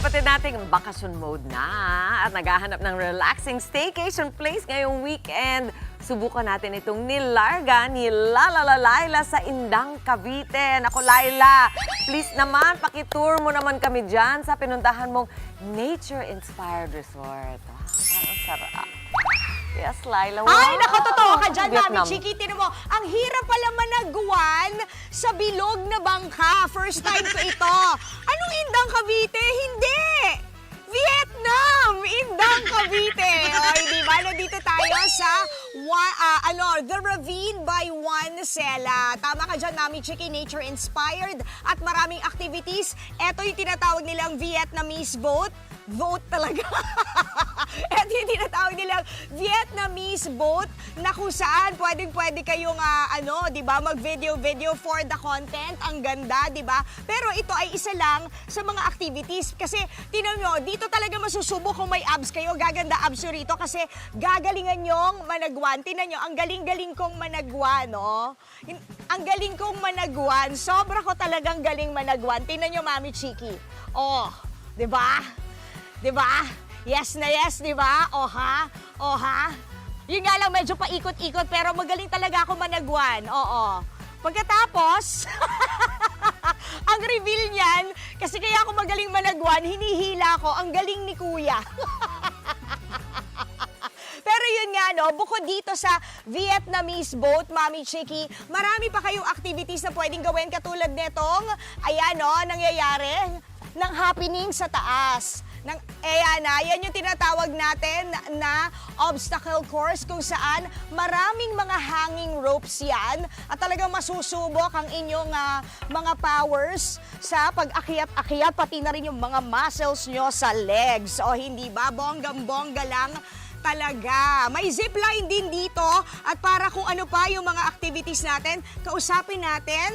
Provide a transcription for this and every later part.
kapatid nating bakasyon mode na at naghahanap ng relaxing staycation place ngayong weekend. Subukan natin itong nilarga ni Laila sa Indang, Cavite. Naku, Laila, please naman, pakitour mo naman kami dyan sa pinuntahan mong nature-inspired resort. Parang sarap. Yes, Laila. Wow. Ay, naku, totoo ka dyan, Mami Vietnam. Chiki. Tinan mo, ang hirap pala managuan sa bilog na bangka. First time ko ito. Anong Indang, Cavite? Hindi! Vietnam! Indang, Cavite. O, di ba? Nandito tayo sa The Ravine by Juan Sela. Tama ka dyan, Mami Chiki. Nature-inspired at maraming activities. Ito yung tinatawag nilang Vietnamese boat. Vote talaga. At yung tinatawag nilang Vietnamese boat na kung saan pwedeng-pwede kayong di ba, mag-video for the content. Ang ganda, di ba? Pero ito ay isa lang sa mga activities kasi tinan nyo, dito talaga masusubok kung may abs kayo. Gaganda abs nyo rito kasi gagalingan nyong managwan. Tinan nyo, ang galing-galing kong managwan, no? Ang galing kong managwan. Sobra ko talagang galing managwan. Tinan nyo, Mami Chiki. Oh, di ba? Diba? Yes na yes, diba? Oha, oha. Yun nga lang, medyo paikot-ikot, pero magaling talaga ako managwan. Oo. Pagkatapos, ang reveal niyan, kasi kaya ako magaling managwan, hinihila ko, ang galing ni Kuya. Pero yun nga, no, bukod dito sa Vietnamese boat, Mami Chiki, marami pa kayong activities na pwedeng gawin katulad netong, ayan, no, nangyayari ng happening sa taas. Yan yung tinatawag natin na obstacle course kung saan maraming mga hanging ropes yan at talagang masusubok ang inyong mga powers sa pag-akyat-akyat, pati na rin yung mga muscles nyo sa legs. O hindi ba, bonggang-bongga lang talaga. May zipline din dito at para kung ano pa yung mga activities natin, kausapin natin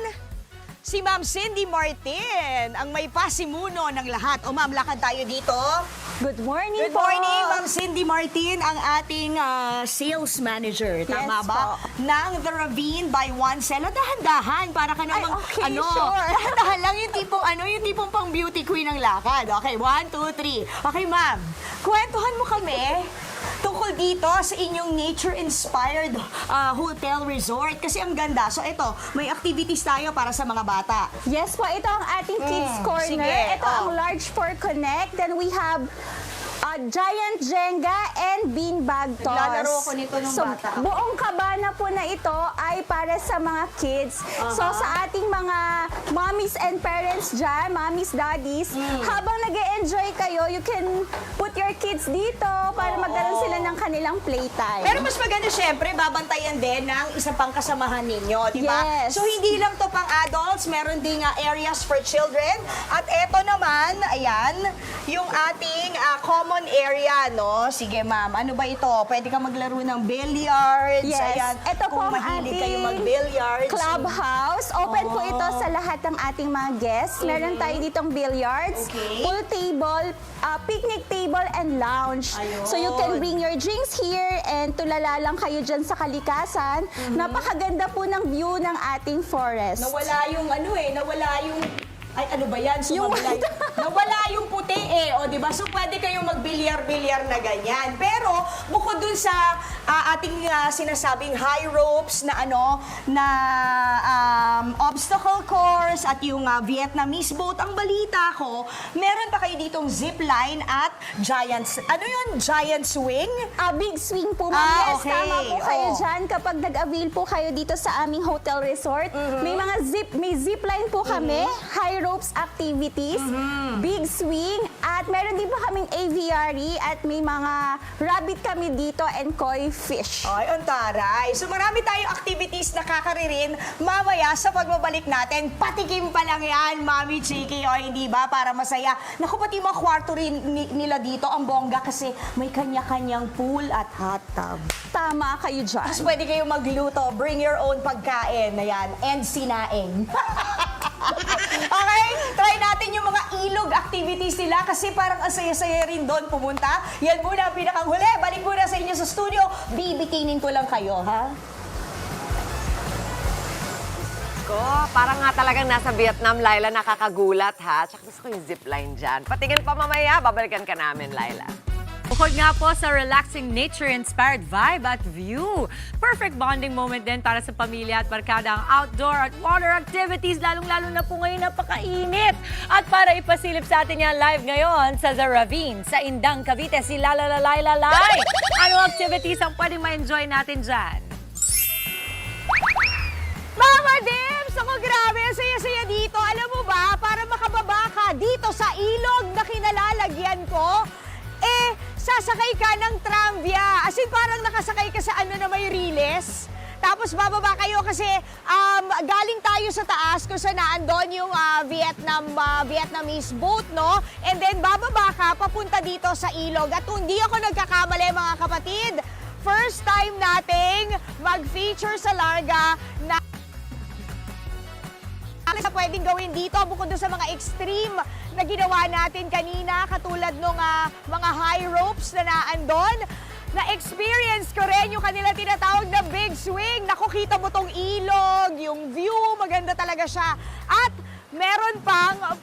si Ma'am Cindy Martin, ang may pasimuno ng lahat. O Ma'am, lakad tayo dito. Good morning Good morning, Ma'am Cindy Martin, ang ating sales manager. Tama Yes ba? po. Ng The Ravine by Juan Sela. Dahan-dahan para ka namang, okay, sure. dahan-dahan lang yung tipong pang beauty queen ng lakad. Okay, 1, 2, 3. Okay, Ma'am, kwentuhan mo kami tungkol dito sa inyong nature-inspired hotel resort. Kasi ang ganda. So ito, may activities tayo para sa mga bata. Yes po, ito ang ating kids corner. sige. Ito ang large for connect. Then we have giant Jenga and beanbag toss. Naglalaro ako nito nung bata ako. Buong kabana po na ito ay para sa mga kids. So sa ating mga mommies and parents dyan, mommies, daddies, habang nag-e-enjoy kayo, you can put your kids dito para magkaroon sila ng kanilang playtime. Pero mas maganda syempre, babantayan din ng isang pang kasamahan ninyo, di ba? Yes. So hindi lang to pang adults, meron ding areas for children. At eto naman, ayan, yung ating common area, no? Sige, ma'am, ano ba ito? Pwede ka maglaro ng billiards. Yes. Ayan, Ito po kung ang mahilig ating kayo mag-billiards. clubhouse. Open po ito sa lahat ng ating mga guests. Meron tayo ditong billiards, Okay. pool table, picnic table, and lounge. Ayun. So you can bring your drinks here and tulala lang kayo dyan sa kalikasan. Napakaganda po ng view ng ating forest. Nawala yung nawala yung ay, ano ba yan? Sumabla nawala yung puti o di ba? So pwede kayong magbilyar-bilyar na ganyan. Pero bukod dun sa ating sinasabing high ropes na obstacle course at yung Vietnamese boat, ang balita ko, meron pa kayo ditong zipline at giant swing? Big swing po, ma'am. Yes, okay. tama po kayo Oh. dyan. Kapag nag-avail po kayo dito sa aming hotel resort, may zipline po kami, high ropes activities, big swing, at meron din po kaming aviary at may mga rabbit kami dito and koi fish. Ay, ang taray. So marami tayong activities na kakaririn mamaya sa pagbabalik natin. Patikim pa lang yan, Mami Chiki, o hindi ba? Para masaya. Naku, pati mga kwarto rin nila dito, ang bongga kasi may kanya-kanyang pool at hot tub. Tama kayo dyan. Tapos pwede kayong magluto, bring your own pagkain, ayan, and sinaing. Okay, try natin yung mga ilog activities nila kasi parang ang saya-saya rin doon pumunta. Yan muna ang pinakang huli. Balik muna sa inyo sa studio. Bibitinin ko lang kayo, ha? Ko, Parang nga talagang nasa Vietnam, Laila, nakakagulat ha. Tsaka gusto ko yung zipline dyan. Patingin pa mamaya, babalikan ka namin, Laila. Bukod nga po sa relaxing nature-inspired vibe at view, perfect bonding moment din para sa pamilya at barkada ang outdoor at water activities, lalong-lalo na po ngayon napakainit. At para ipasilip sa atin yan live ngayon sa The Ravine, sa Indang, Cavite, si Lalalay. Ano activities ang pwedeng ma-enjoy natin dyan? Mama Dims! Ako grabe, ang saya-saya dito. Alam mo ba, para makababa ka dito sa ilog na kinalalagyan ko, sasakay ka ng tramvia. As in, parang nakasakay ka sa ano na may riles. Tapos bababa kayo kasi galing tayo sa taas kung saan naandun yung Vietnamese boat, no? And then bababa ka papunta dito sa ilog. At hindi ako nagkakamali, mga kapatid. First time nating mag-feature sa Larga na sa pwedeng gawin dito bukod doon sa mga extreme na ginawa natin kanina katulad nung mga high ropes na naandon. Na-experience ko rin yung kanila tinatawag na big swing. Naku, kita mo tong ilog, yung view, maganda talaga siya. At meron pang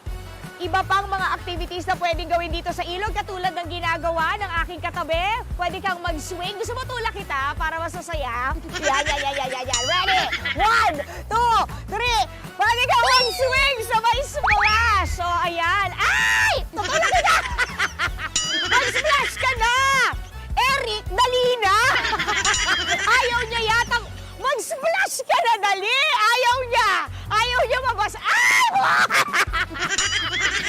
iba pang mga activities na pwedeng gawin dito sa ilog katulad ng ginagawa ng aking katabi. Pwede kang mag-swing. Gusto mo tulak kita para masasaya? Yan. Ready? 1, 2, 3. Pwede kang mag-swing sa may splash. So, ayan. Ay! Tutulak kita! Mag-splash ka na! Eric, dali na! Ayaw niya yata. Mag-splash ka na, dali! Ayaw niya! Ayaw niya mabasa. Ay!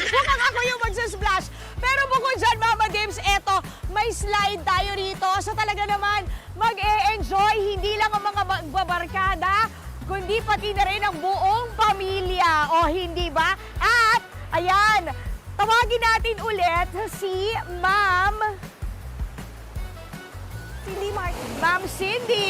Mukhang ako yung magsasplash. Pero bukod dyan, Mama Dims, eto, may slide tayo rito. So talaga naman, mag-e-enjoy hindi lang ang mga magbabarkada, kundi pati na rin ang buong pamilya. O hindi ba? At, ayan, tawagin natin ulit si Cindy Martin. Ma'am Cindy!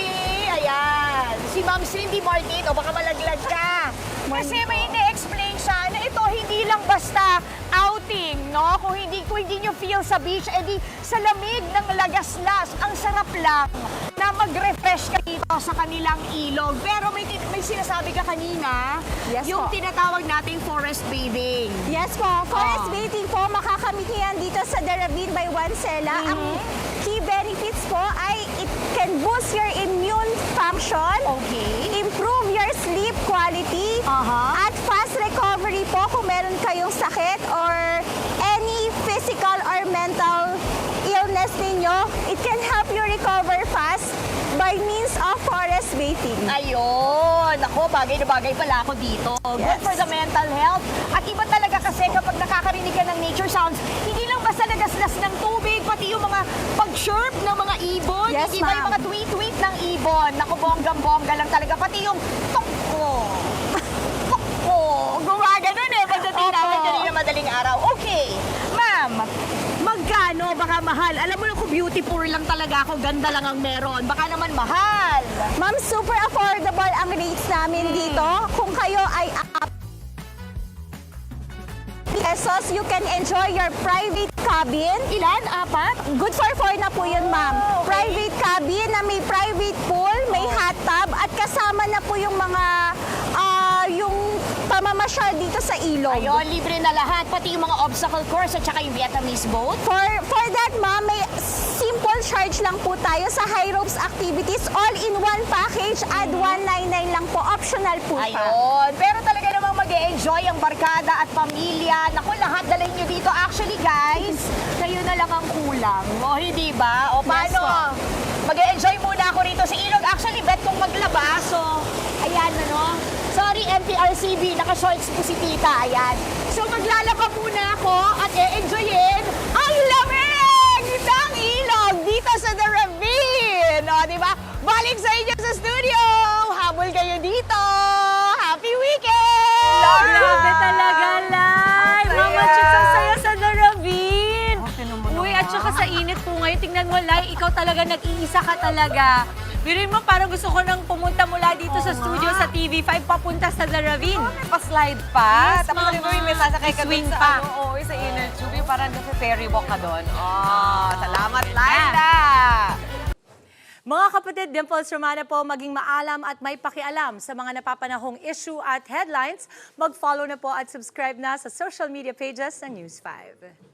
Ayan. Si Ma'am Cindy Martin. O baka malaglag ka. Kasi may ina-explain siya na ito hindi lang basta outing, no? Kung hindi nyo feel sa beach, edi sa lamig ng lagaslas, ang sarap lang na mag-refresh ka dito sa kanilang ilog. Pero may sinasabi ka kanina, Yes yung po. tinatawag nating forest bathing. Yes po, forest bathing po, makakamit niyo yan dito sa The Ravine by Wansela. Ang key benefits po ay it can boost your immune function, Okay. improve your sleep quality, at fast recovery po kung meron kayong sakit or any physical or mental illness ninyo. It can help you recover fast by means of forest bathing. Ayun! Ako, bagay na bagay pala ako dito. Good Yes. for the mental health. At iba talaga kasi kapag nakakarinig ka ng nature sounds, hindi lang basta nagaslas ng tubig, pati yung mga pag-chirp ng mga ibon. Yes, Hindi ba yung ma'am. mga tweet-tweet ng ibon? Naku, bonggang-bongga lang talaga. Pati yung toko. Toko. Gumaganon pagdating Opo. namin kanina madaling araw. Okay. Ma'am, magkano? Baka mahal. Alam mo na kung beautiful lang talaga ako, ganda lang ang meron. Baka naman mahal. Ma'am, super affordable ang rates namin dito. Kung kayo ay pesos, you can enjoy your private cabin. Ilan? 4? Good for 4 na po yun, ma'am. Oh, okay. Private cabin na may private pool, may hot tub, at kasama na po yung mga, yung pamamasyal dito sa ilog. Ayun, libre na lahat. Pati yung mga obstacle course at saka yung Vietnamese boat. For that, ma'am, may simple charge lang po tayo sa high ropes activities. All in one package, add 199 lang po. Optional po pa. Ayun. Pero talaga namang mag-e-enjoy ang barkada at pamilya. Naku, lahat dalhin nyo dito. Actually, guys, kayo na lang ang kulang. O, hindi ba? O, paano? ma'am. Mag-e-enjoy muna ako rito sa ilog. Actually, bet kong maglaba. So, ayan, ano. Sorry, MPRCB. Naka-shorts po si tita. Ayan. So, maglalaba muna ako at e-enjoyin ang lamig ng ilog dito sa The Ravine. O, di ba? Balik sa inyo sa studio. Habol kayo dito. Happy weekend! Grabe talaga, Lai! Ang Mama saya. Chicks, ang saya sa The Ravine! Tinan mo Uy, naman. at saka sa init po ngayon, tingnan mo, Lai, ikaw talaga nag-iisa ka talaga. Biruin mo, parang gusto ko nang pumunta mula dito sa studio sa TV5 papunta sa The Ravine. May pa-slide pa. Yes, Tapos mama. diba, may sasakay ka Swing dun sa, pa. sa inner tube. Yung parang nasa ferry walk ka doon. Oh, salamat, Laila! Mga kapatid, Dimples Romana po, maging maalam at may pakialam sa mga napapanahong issue at headlines. Mag-follow na po at subscribe na sa social media pages ng News 5.